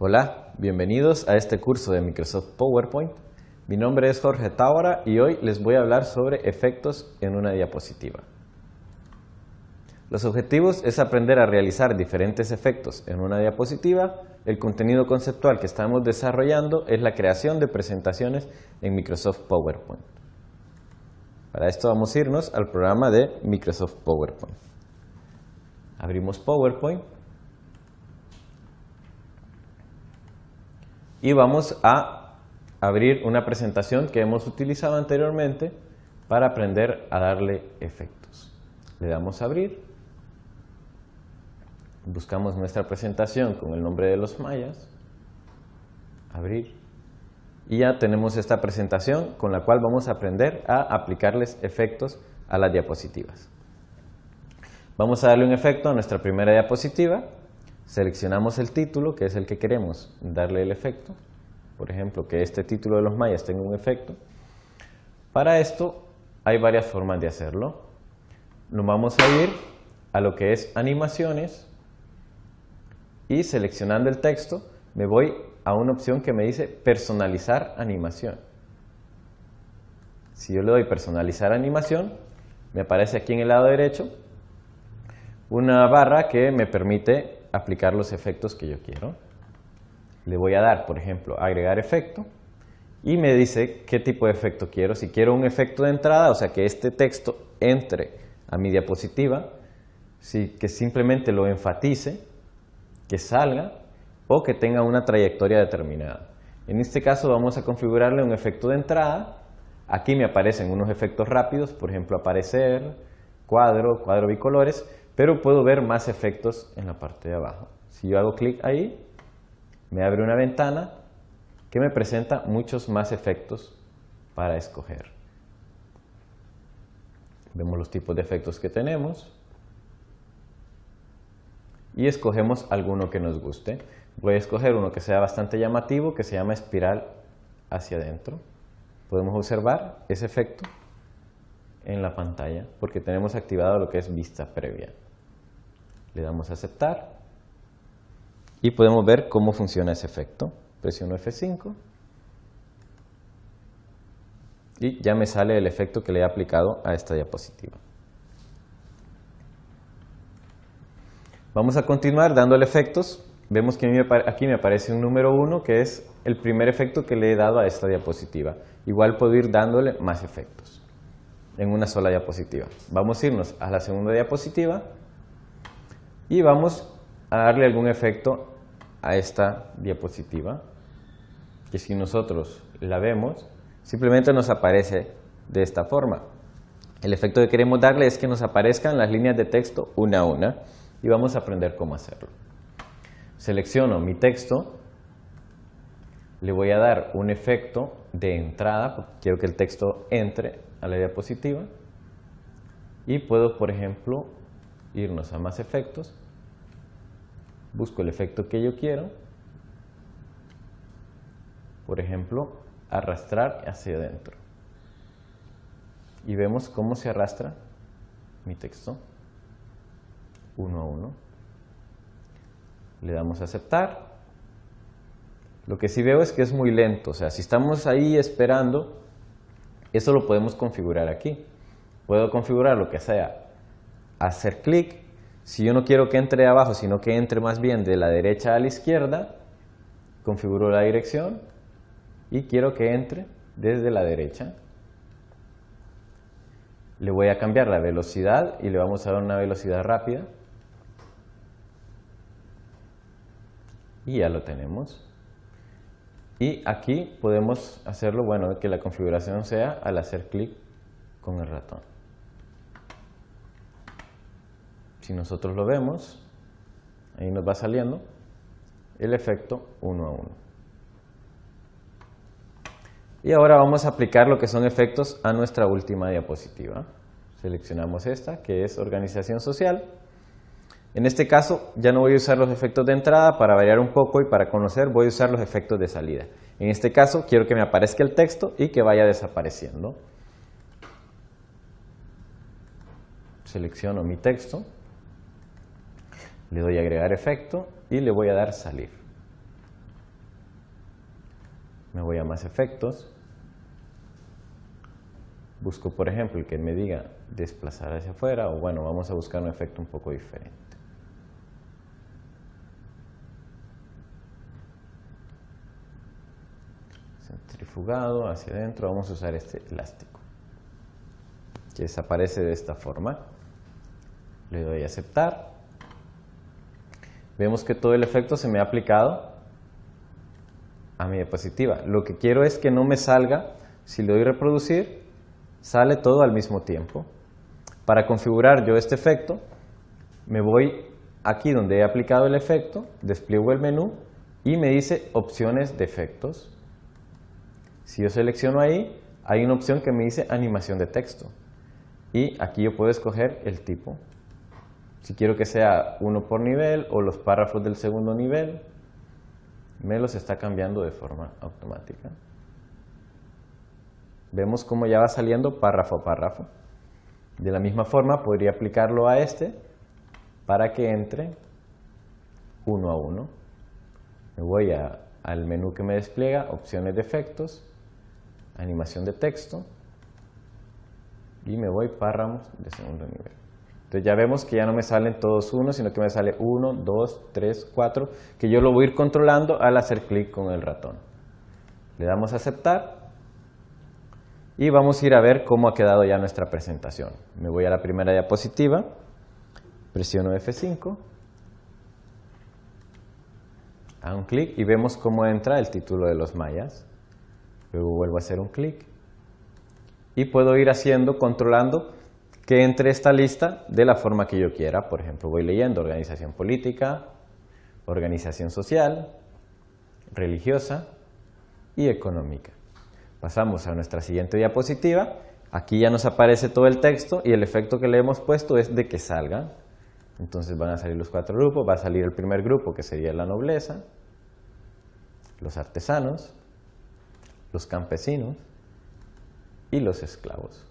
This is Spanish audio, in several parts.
Hola, bienvenidos a este curso de Microsoft PowerPoint. Mi nombre es Jorge Tábara y hoy les voy a hablar sobre efectos en una diapositiva. Los objetivos es aprender a realizar diferentes efectos en una diapositiva. El contenido conceptual que estamos desarrollando es la creación de presentaciones en Microsoft PowerPoint. Para esto vamos a irnos al programa de Microsoft PowerPoint. Abrimos PowerPoint. Y vamos a abrir una presentación que hemos utilizado anteriormente para aprender a darle efectos. Le damos a abrir. Buscamos nuestra presentación con el nombre de los mayas. Abrir. Y ya tenemos esta presentación con la cual vamos a aprender a aplicarles efectos a las diapositivas. Vamos a darle un efecto a nuestra primera diapositiva. Seleccionamos el título, que es el que queremos darle el efecto. Por ejemplo, que este título de los mayas tenga un efecto. Para esto hay varias formas de hacerlo. Nos vamos a ir a lo que es animaciones y seleccionando el texto me voy a una opción que me dice personalizar animación. Si yo le doy personalizar animación, me aparece aquí en el lado derecho una barra que me permite aplicar los efectos que yo quiero. Le voy a dar, por ejemplo, agregar efecto y me dice qué tipo de efecto quiero. Si quiero un efecto de entrada, o sea que este texto entre a mi diapositiva, que simplemente lo enfatice, que salga o que tenga una trayectoria determinada. En este caso vamos a configurarle un efecto de entrada. Aquí me aparecen unos efectos rápidos, por ejemplo aparecer, cuadro bicolores, pero puedo ver más efectos en la parte de abajo. Si yo hago clic ahí, me abre una ventana que me presenta muchos más efectos para escoger. Vemos los tipos de efectos que tenemos y escogemos alguno que nos guste. Voy a escoger uno que sea bastante llamativo, que se llama espiral hacia adentro. Podemos observar ese efecto en la pantalla porque tenemos activado lo que es vista previa. Le damos a aceptar y podemos ver cómo funciona ese efecto. Presiono F5 y ya me sale el efecto que le he aplicado a esta diapositiva. Vamos a continuar dándole efectos. Vemos que aquí me aparece un número 1 que es el primer efecto que le he dado a esta diapositiva. Igual puedo ir dándole más efectos en una sola diapositiva. Vamos a irnos a la segunda diapositiva y vamos a darle algún efecto a esta diapositiva, que si nosotros la vemos, simplemente nos aparece de esta forma. El efecto que queremos darle es que nos aparezcan las líneas de texto una a una y vamos a aprender cómo hacerlo. Selecciono mi texto, le voy a dar un efecto de entrada, porque quiero que el texto entre a la diapositiva y puedo, por ejemplo, irnos a más efectos, busco el efecto que yo quiero, por ejemplo, arrastrar hacia adentro y vemos cómo se arrastra mi texto uno a uno. Le damos a aceptar. Lo que sí veo es que es muy lento, o sea, si estamos ahí esperando, eso lo podemos configurar aquí. Puedo configurar lo que sea, hacer clic. Si yo no quiero que entre de abajo, sino que entre más bien de la derecha a la izquierda, configuro la dirección y quiero que entre desde la derecha. Le voy a cambiar la velocidad y le vamos a dar una velocidad rápida. Y ya lo tenemos. Y aquí podemos hacerlo, bueno, que la configuración sea al hacer clic con el ratón. Si nosotros lo vemos, ahí nos va saliendo el efecto uno a uno. Y ahora vamos a aplicar lo que son efectos a nuestra última diapositiva. Seleccionamos esta, que es organización social. En este caso ya no voy a usar los efectos de entrada, para variar un poco y para conocer voy a usar los efectos de salida. En este caso quiero que me aparezca el texto y que vaya desapareciendo. Selecciono mi texto, le doy a agregar efecto y le voy a dar salir. Me voy a más efectos. Busco, por ejemplo, el que me diga desplazar hacia afuera, o bueno, vamos a buscar un efecto un poco diferente. Centrifugado hacia adentro, vamos a usar este elástico, que desaparece de esta forma. Le doy a aceptar. Vemos que todo el efecto se me ha aplicado a mi diapositiva. Lo que quiero es que no me salga, si le doy reproducir, sale todo al mismo tiempo. Para configurar yo este efecto, me voy aquí donde he aplicado el efecto, despliego el menú y me dice opciones de efectos. Si yo selecciono ahí, hay una opción que me dice animación de texto. Y aquí yo puedo escoger el tipo. Si quiero que sea uno por nivel o los párrafos del segundo nivel, me los está cambiando de forma automática. Vemos cómo ya va saliendo párrafo a párrafo. De la misma forma podría aplicarlo a este para que entre uno a uno. Me voy al menú que me despliega, opciones de efectos, animación de texto y me voy párrafos de segundo nivel. Entonces ya vemos que ya no me salen todos uno, sino que me sale 1, 2, 3, 4, que yo lo voy a ir controlando al hacer clic con el ratón. Le damos a aceptar y vamos a ir a ver cómo ha quedado ya nuestra presentación. Me voy a la primera diapositiva, presiono F5, hago un clic y vemos cómo entra el título de los mayas. Luego vuelvo a hacer un clic y puedo ir haciendo, controlando que entre esta lista de la forma que yo quiera. Por ejemplo, voy leyendo organización política, organización social, religiosa y económica. Pasamos a nuestra siguiente diapositiva. Aquí ya nos aparece todo el texto y el efecto que le hemos puesto es de que salgan. Entonces van a salir los 4 grupos. Va a salir el primer grupo, que sería la nobleza, los artesanos, los campesinos y los esclavos.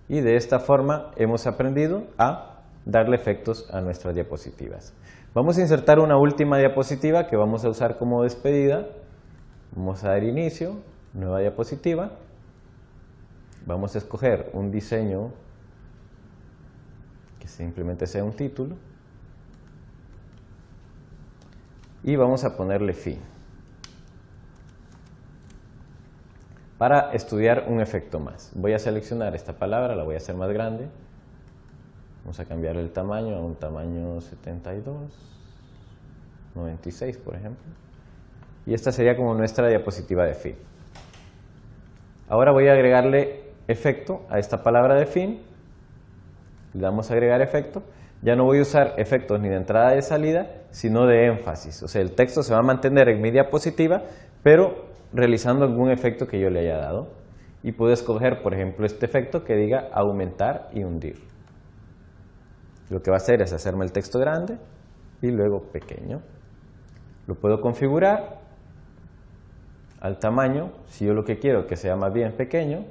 Y de esta forma hemos aprendido a darle efectos a nuestras diapositivas. Vamos a insertar una última diapositiva que vamos a usar como despedida. Vamos a dar inicio, nueva diapositiva. Vamos a escoger un diseño que simplemente sea un título. Y vamos a ponerle fin. Para estudiar un efecto más. Voy a seleccionar esta palabra, la voy a hacer más grande. Vamos a cambiar el tamaño a un tamaño 72, 96 por ejemplo. Y esta sería como nuestra diapositiva de fin. Ahora voy a agregarle efecto a esta palabra de fin. Le damos a agregar efecto. Ya no voy a usar efectos ni de entrada ni de salida, sino de énfasis. O sea, el texto se va a mantener en mi diapositiva, pero realizando algún efecto que yo le haya dado. Y puedo escoger, por ejemplo, este efecto que diga aumentar y hundir. Lo que va a hacer es hacerme el texto grande y luego pequeño. Lo puedo configurar al tamaño. Si yo lo que quiero que sea más bien pequeño,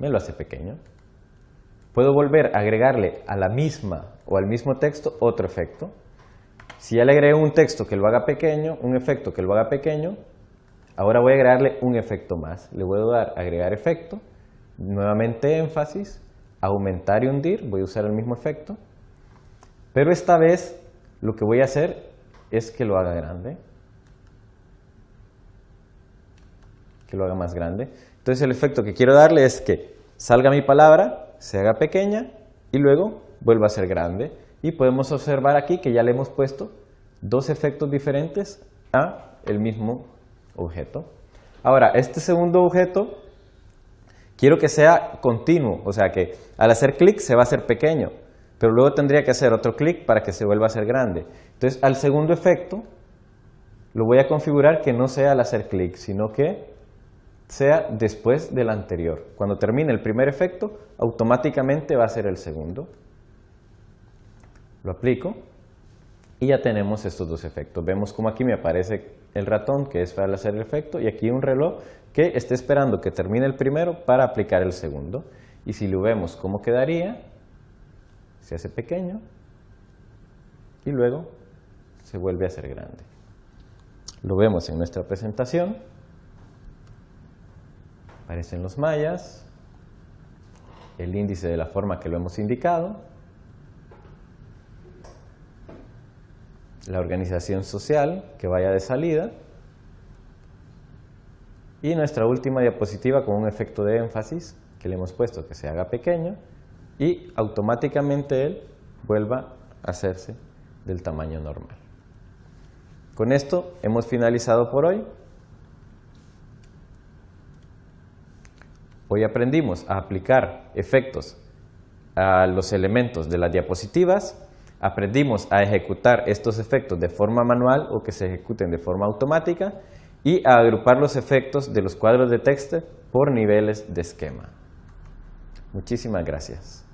me lo hace pequeño. Puedo volver a agregarle a la misma o al mismo texto otro efecto. Si ya le agregué un texto que lo haga pequeño, un efecto que lo haga pequeño, ahora voy a agregarle un efecto más. Le voy a dar agregar efecto, nuevamente énfasis, aumentar y hundir, voy a usar el mismo efecto, pero esta vez lo que voy a hacer es que lo haga grande, que lo haga más grande. Entonces el efecto que quiero darle es que salga mi palabra, se haga pequeña y luego vuelva a ser grande. Y podemos observar aquí que ya le hemos puesto dos efectos diferentes a el mismo objeto. Ahora, este segundo objeto quiero que sea continuo, o sea que al hacer clic se va a hacer pequeño, pero luego tendría que hacer otro clic para que se vuelva a hacer grande. Entonces, al segundo efecto lo voy a configurar que no sea al hacer clic, sino que sea después del anterior. Cuando termine el primer efecto, automáticamente va a ser el segundo. Lo aplico y ya tenemos estos dos efectos. Vemos como aquí me aparece el ratón, que es para hacer el efecto, y aquí un reloj que está esperando que termine el primero para aplicar el segundo. Y si lo vemos cómo quedaría, se hace pequeño y luego se vuelve a hacer grande. Lo vemos en nuestra presentación. Aparecen los mayas, el índice de la forma que lo hemos indicado, la organización social que vaya de salida y nuestra última diapositiva con un efecto de énfasis que le hemos puesto que se haga pequeño y automáticamente él vuelva a hacerse del tamaño normal. Con esto hemos finalizado por hoy. Hoy aprendimos a aplicar efectos a los elementos de las diapositivas, aprendimos a ejecutar estos efectos de forma manual o que se ejecuten de forma automática y a agrupar los efectos de los cuadros de texto por niveles de esquema. Muchísimas gracias.